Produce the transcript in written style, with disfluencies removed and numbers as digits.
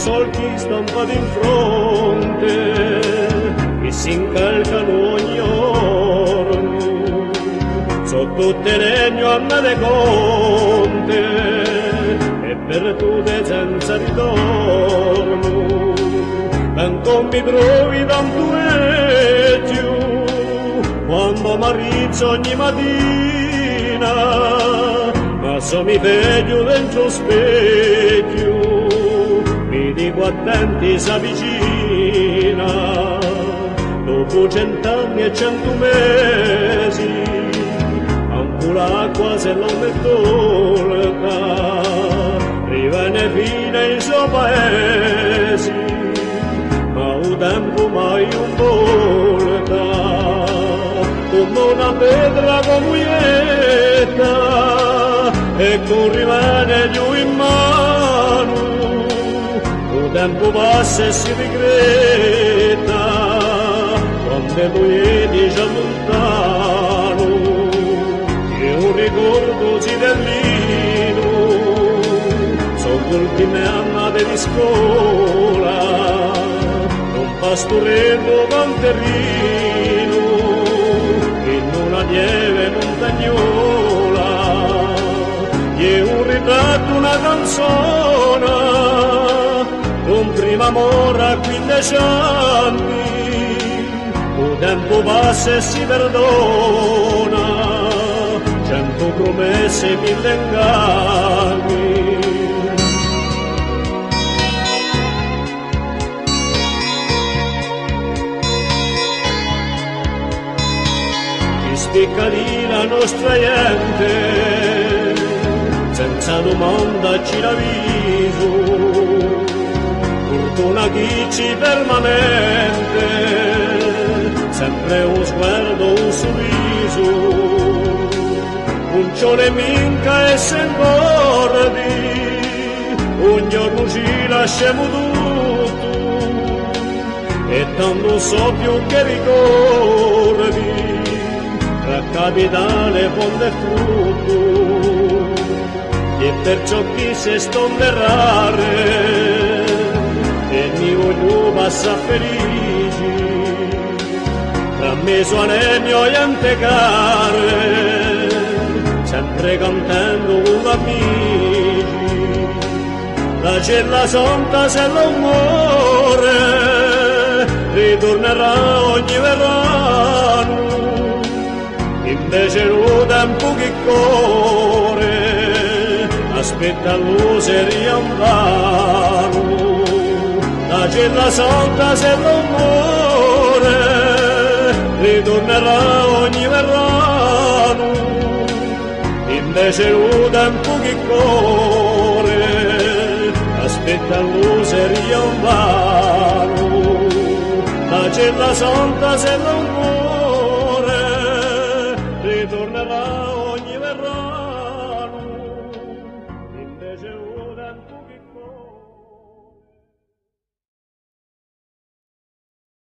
sol chi stampati in fronte, che si incalcano ogni giorno, sotto tutte legno annate conte, e perdute senza ritorno, tanto mi trovi tanto vecchio, quando m'arrizzo ogni mattina, ma so mi vedo dentro specchio, mi dico attenti s'avvicina, dopo 100 anni e 100 mesi, ancora l'acqua se lo mettorta, rimane fino ai suoi paesi, ma un tempo mai un volta, come una pietra comuietta, e con rimane giù in mano, il tempo passa e si rigretta, quando lui dice lontano, che un ricordo zitellino, sono le ultime annate di scuola, un pastoretto canterino, in una lieve montagnola, e un ritratto, una canzone, un primo amore a 15 anni, il tempo passa e si perdona, 100 promesse e 1000 inganni. Chi spicca lì la nostra gente, senza domanda ci l'avviso, fortuna chi ci permanente, sempre un sguardo, un sorriso, un cione minca e se ingordi, un giorno ci lasciamo tutto, e tanto so più che ricordi, tra capitale, ponte e frutto, e perciò chi si stonderrare, e mi voglio passare felici, tra me suonegno e antecare, sempre cantando con amici, la cella santa se l'amore ritornerà ogni verano, invece il tempo che corre aspetta luce riambano, la cella santa se l'amore ritornerà ogni verano, invece il tempo che corre aspetta luce riambano, la cella santa se l'amore ritornerà ogni verano.